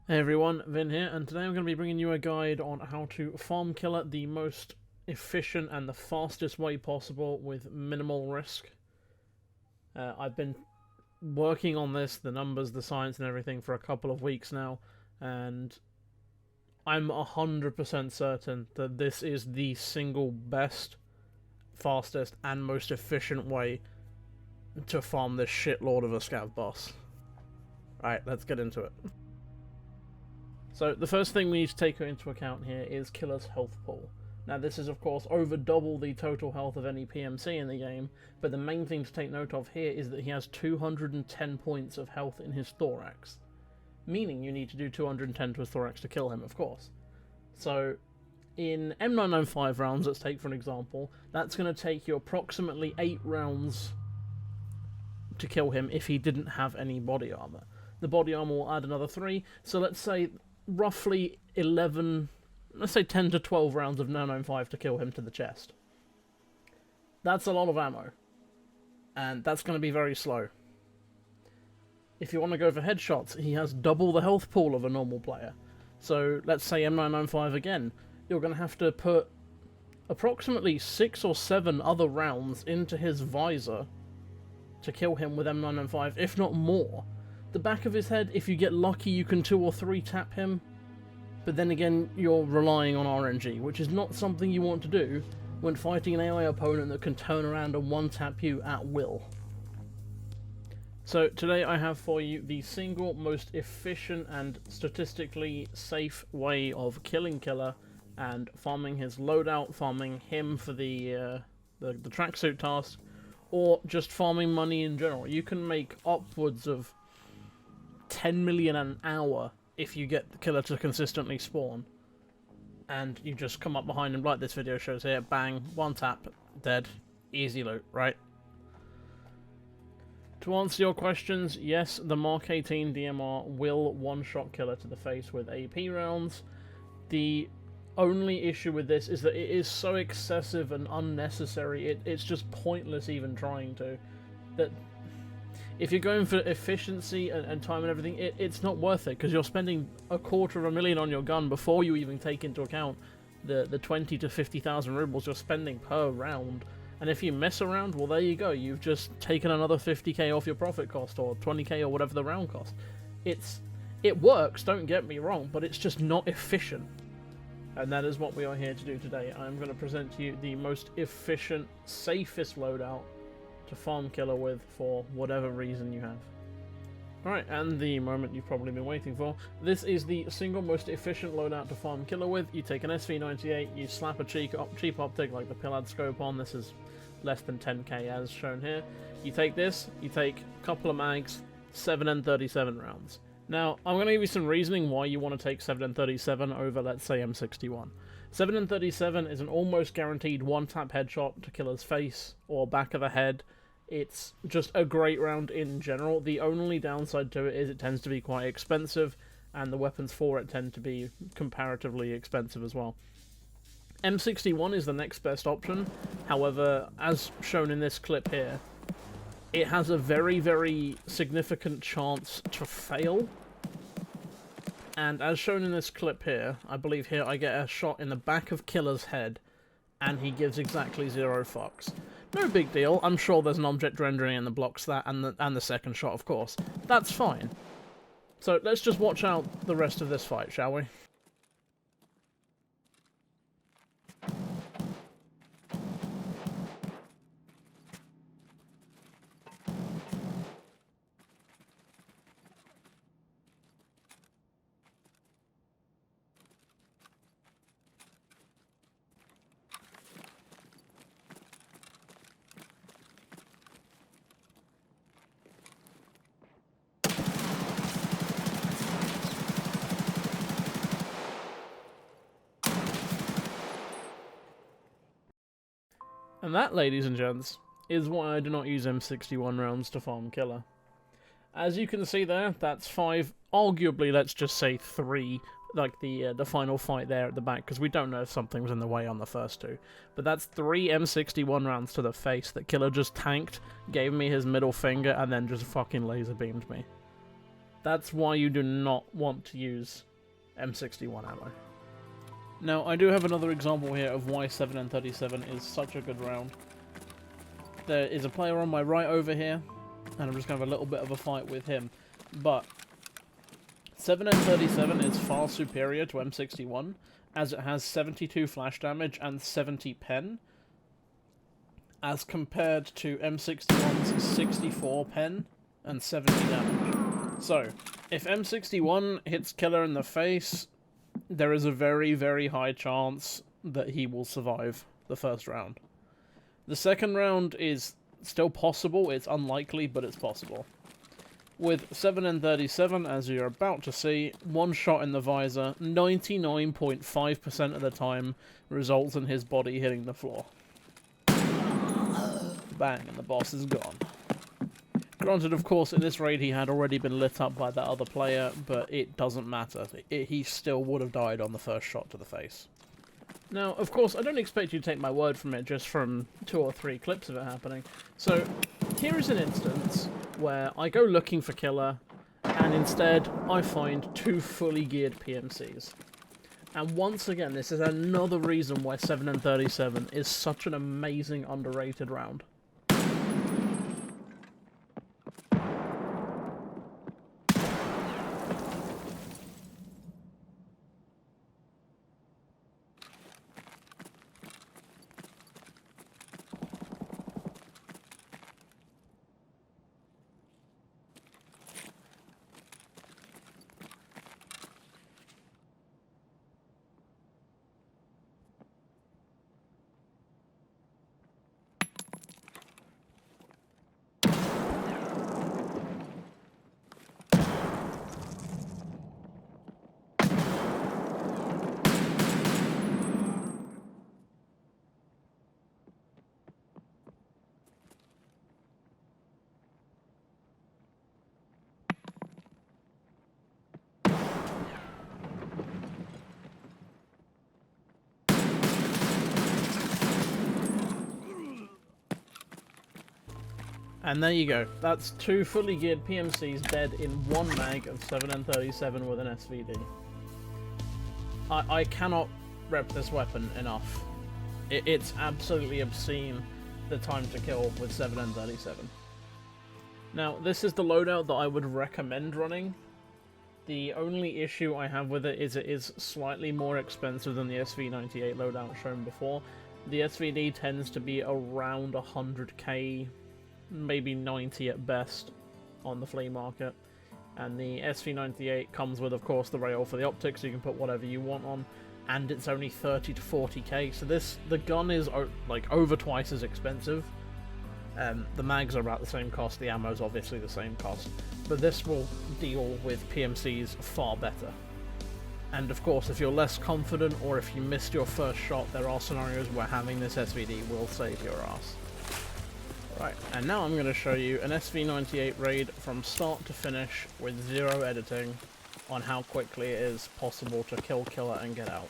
Hey everyone, Vin here, and today I'm going to be bringing you a guide on how to farm Killa the most efficient and the fastest way possible with minimal risk. I've been working on this, the numbers, the science and everything for a couple of weeks now, and I'm 100% certain that this is the single best, fastest and most efficient way to farm this shitlord of a scav boss. Alright, let's get into it. So the first thing we need to take into account here is Killa's health pool. Now this is of course over double the total health of any PMC in the game, but the main thing to take note of here is that he has 210 points of health in his thorax. Meaning you need to do 210 to his thorax to kill him, of course. So in M995 rounds, let's take for an example, that's going to take you approximately 8 rounds to kill him if he didn't have any body armor. The body armor will add another 3, so let's say roughly 11, let's say 10 to 12 rounds of 995 to kill him to the chest. That's a lot of ammo, and that's going to be very slow. If you want to go for headshots, he has double the health pool of a normal player. So let's say M995 again, you're going to have to put approximately 6 or 7 other rounds into his visor to kill him with M995, if not more. The back of his head, if you get lucky, you can 2 or 3 tap him, but then again, you're relying on RNG, which is not something you want to do when fighting an AI opponent that can turn around and one-tap you at will. So today I have for you the single most efficient and statistically safe way of killing Killa and farming his loadout, farming him for the tracksuit task, or just farming money in general. You can make upwards of 10 million an hour if you get the Killa to consistently spawn. And you just come up behind him like this video shows here, bang, one tap, dead, easy loot, right? To answer your questions, yes, the Mark 18 DMR will one-shot Killa to the face with AP rounds. The only issue with this is that it is so excessive and unnecessary, it's just pointless even trying to. That if you're going for efficiency and time and everything, it's not worth it, because you're spending $250,000 on your gun before you even take into account the 20 to 50,000 rubles you're spending per round. And if you mess around, well, there you go. You've just taken another 50k off your profit cost, or 20k, or whatever the round cost. It works, don't get me wrong, but it's just not efficient. And that is what we are here to do today. I'm going to present to you the most efficient, safest loadout to farm Killa with for whatever reason you have. Alright, and the moment you've probably been waiting for. This is the single most efficient loadout to farm Killa with. You take an SV98, you slap a cheap optic like the Pillad scope on. This is less than 10k as shown here. You take this, you take a couple of mags, 7N37 rounds. Now, I'm going to give you some reasoning why you want to take 7N37 over, let's say, M61. 7N37 is an almost guaranteed one-tap headshot to Killa's face or back of the head. It's just a great round in general. The only downside to it is it tends to be quite expensive, and the weapons for it tend to be comparatively expensive as well. M61 is the next best option. However, as shown in this clip here, it has a very, very significant chance to fail. And as shown in this clip here, I believe here I get a shot in the back of Killa's head, and he gives exactly 0 fucks. No big deal, I'm sure there's an object rendering in that blocks that, and the second shot, of course. That's fine. So let's just watch out the rest of this fight, shall we? And that, ladies and gents, is why I do not use M61 rounds to farm Killa. As you can see there, that's 5, arguably let's just say 3, like the final fight there at the back, because we don't know if something was in the way on the first 2. But that's 3 M61 rounds to the face that Killa just tanked, gave me his middle finger, and then just fucking laser beamed me. That's why you do not want to use M61 ammo. Now, I do have another example here of why 7N37 is such a good round. There is a player on my right over here, and I'm just going to have a little bit of a fight with him. But 7N37 is far superior to M61, as it has 72 flash damage and 70 pen, as compared to M61's 64 pen and 70 damage. So, if M61 hits Killa in the face, there is a very, very high chance that he will survive the first round. The second round is still possible, it's unlikely, but it's possible. With 7N37, as you're about to see, one shot in the visor, 99.5% of the time, results in his body hitting the floor. Bang, and the boss is gone. Granted, of course, in this raid he had already been lit up by that other player, but it doesn't matter. He still would have died on the first shot to the face. Now, of course, I don't expect you to take my word from it just from 2 or 3 clips of it happening. So, here is an instance where I go looking for Killa, and instead I find 2 fully geared PMCs. And once again, this is another reason why 7N37 is such an amazing underrated round. And there you go. That's 2 fully geared PMCs dead in 1 mag of 7N37 with an SVD. I cannot rep this weapon enough. It's absolutely obscene, the time to kill with 7N37. Now, this is the loadout that I would recommend running. The only issue I have with it is slightly more expensive than the SV98 loadout shown before. The SVD tends to be around 100k, maybe 90 at best, on the flea market. And the SV98 comes with, of course, the rail for the optics, so you can put whatever you want on, and it's only 30 to 40k, so the gun is like over twice as expensive. The mags are about the same cost, the ammo's obviously the same cost, but this will deal with PMCs far better. And of course, if you're less confident, or if you missed your first shot, there are scenarios where having this SVD will save your ass. Right, and now I'm going to show you an SV98 raid from start to finish with 0 editing on how quickly it is possible to kill Killa and get out.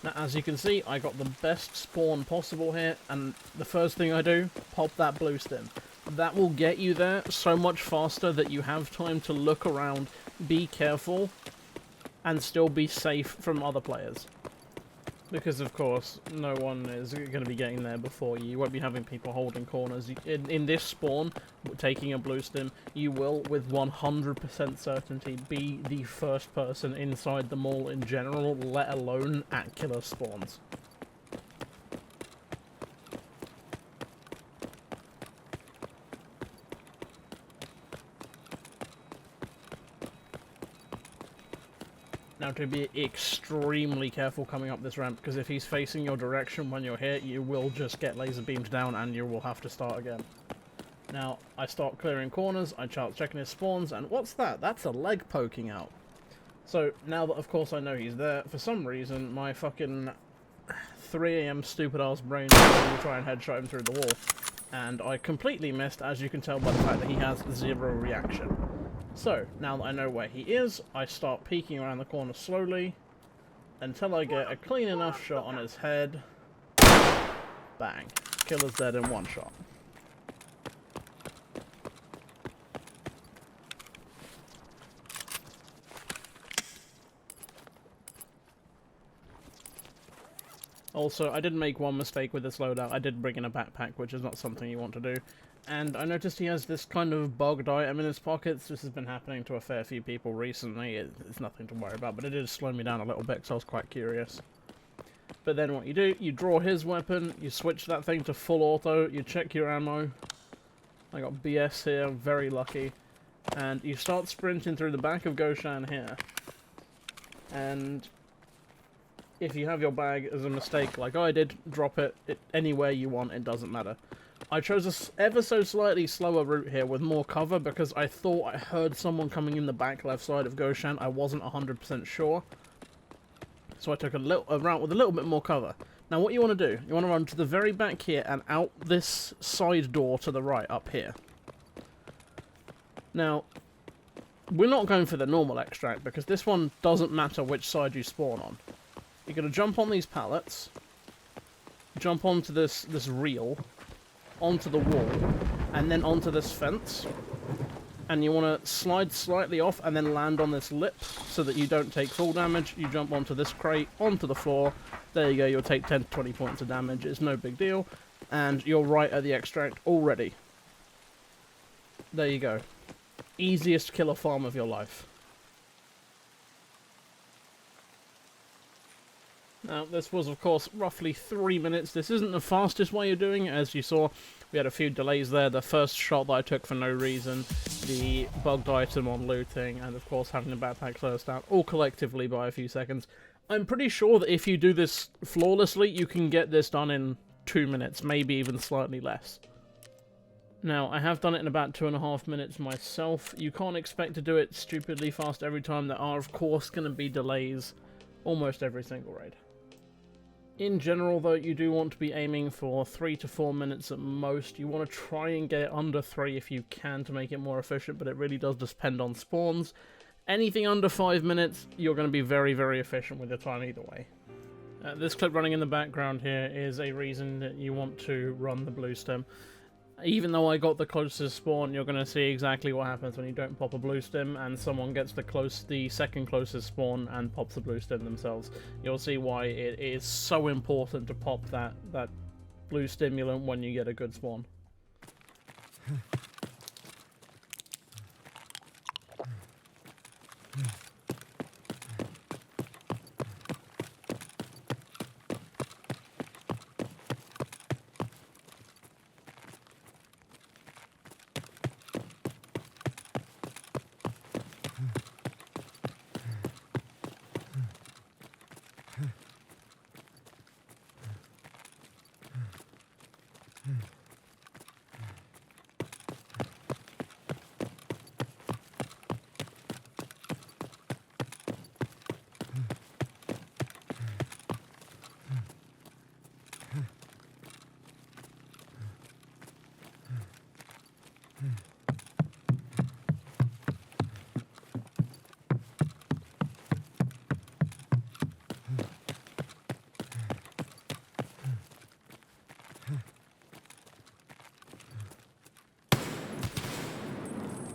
Now, as you can see, I got the best spawn possible here, and the first thing I do, pop that blue stim. That will get you there so much faster that you have time to look around, be careful, and still be safe from other players. Because, of course, no one is going to be getting there before you. You won't be having people holding corners. In this spawn, taking a blue stim, you will, with 100% certainty, be the first person inside the mall in general, let alone at Killa spawns. Now, to be extremely careful coming up this ramp, because if he's facing your direction when you're hit, you will just get laser beamed down and you will have to start again. Now, I start clearing corners, I start checking his spawns, and what's that? That's a leg poking out. So, now that of course I know he's there, for some reason, my fucking 3 AM stupid ass brain will try and headshot him through the wall. And I completely missed, as you can tell by the fact that he has 0 reaction. So, now that I know where he is, I start peeking around the corner slowly, until I get a clean enough shot on his head. Bang. Killa's dead in 1 shot. Also, I did make one mistake with this loadout. I did bring in a backpack, which is not something you want to do. And I noticed he has this kind of bugged item in his pockets. This has been happening to a fair few people recently. It's nothing to worry about, but it did slow me down a little bit, because I was quite curious. But then what you do, you draw his weapon, you switch that thing to full auto, you check your ammo. I got BS here, very lucky. And you start sprinting through the back of Goshan here. And if you have your bag as a mistake, like I did, drop it anywhere you want, it doesn't matter. I chose a ever so slightly slower route here with more cover because I thought I heard someone coming in the back left side of Goshan. I wasn't 100% sure. So I took a route with a little bit more cover. Now what you want to do, you want to run to the very back here and out this side door to the right up here. Now, we're not going for the normal extract because this one doesn't matter which side you spawn on. You're going to jump on these pallets, jump onto this reel, onto the wall, and then onto this fence. And you want to slide slightly off and then land on this lip so that you don't take full damage. You jump onto this crate, onto the floor. There you go, you'll take 10 to 20 points of damage. It's no big deal. And you're right at the extract already. There you go. Easiest killer farm of your life. Now, this was, of course, roughly 3 minutes. This isn't the fastest way of doing it, as you saw. We had a few delays there. The first shot that I took for no reason, the bugged item on looting, and, of course, having the backpack slow us down, all collectively by a few seconds. I'm pretty sure that if you do this flawlessly, you can get this done in 2 minutes, maybe even slightly less. Now, I have done it in about 2.5 minutes myself. You can't expect to do it stupidly fast every time. There are, of course, going to be delays almost every single raid. In general, though, you do want to be aiming for 3 to 4 minutes at most. You want to try and get it under 3 if you can to make it more efficient, but it really does depend on spawns. Anything under 5 minutes, you're going to be very, very efficient with your time either way. This clip running in the background here is a reason that you want to run the blue stem. Even though I got the closest spawn, you're going to see exactly what happens when you don't pop a blue stem and someone gets the second closest spawn and pops the blue stem themselves. You'll see why it is so important to pop that blue stimulant when you get a good spawn.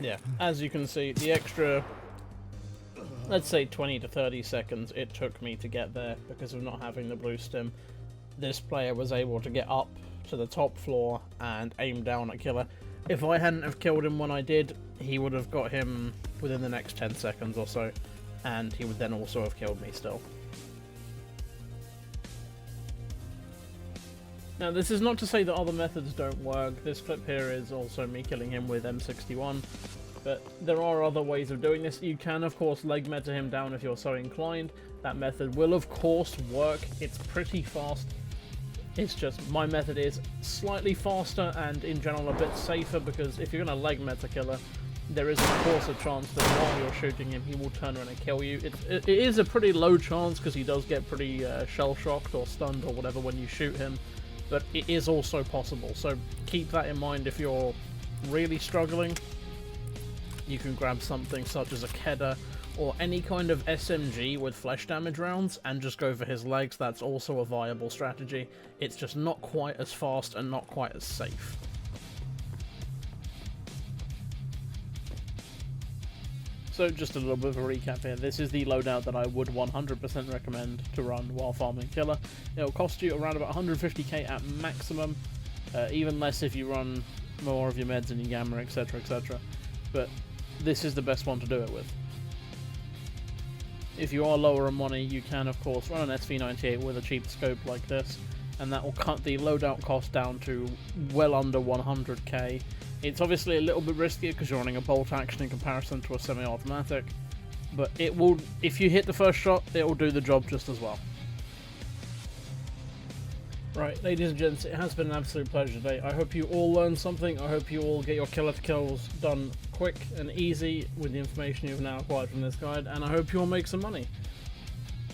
Yeah, as you can see, the extra, let's say 20 to 30 seconds it took me to get there because of not having the blue stim. This player was able to get up to the top floor and aim down at Killa. If I hadn't have killed him when I did, he would have got him within the next 10 seconds or so, and he would then also have killed me still. Now, this is not to say that other methods don't work. This clip here is also me killing him with M61, but there are other ways of doing this. You can, of course, leg meta him down if you're so inclined. That method will, of course, work. It's pretty fast. It's just, my method is slightly faster and, in general, a bit safer, because if you're going to leg meta Killa, there is, of course, a chance that while you're shooting him, he will turn around and kill you. It is a pretty low chance, because he does get pretty shell-shocked or stunned or whatever when you shoot him. But it is also possible, so keep that in mind if you're really struggling. You can grab something such as a Kedda or any kind of SMG with flesh damage rounds and just go for his legs. That's also a viable strategy. It's just not quite as fast and not quite as safe. So just a little bit of a recap here. This is the loadout that I would 100% recommend to run while farming Killa. It'll cost you around about 150k at maximum, even less if you run more of your meds and your gamma, etc, etc. But this is the best one to do it with. If you are lower on money, you can of course run an SV98 with a cheap scope like this, and that will cut the loadout cost down to well under 100k. It's obviously a little bit riskier because you're running a bolt action in comparison to a semi-automatic, but it will, if you hit the first shot, it will do the job just as well. Right, ladies and gents, it has been an absolute pleasure today. I hope you all learned something. I hope you all get your killer kills done quick and easy with the information you've now acquired from this guide, and I hope you all make some money.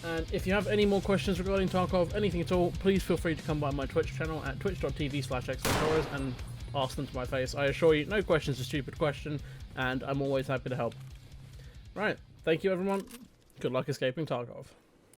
And if you have any more questions regarding Tarkov, anything at all, please feel free to come by my Twitch channel at twitch.tv/xltorres and ask them to my face. I assure you, no question's a stupid question, and I'm always happy to help. Right, thank you everyone. Good luck escaping Tarkov.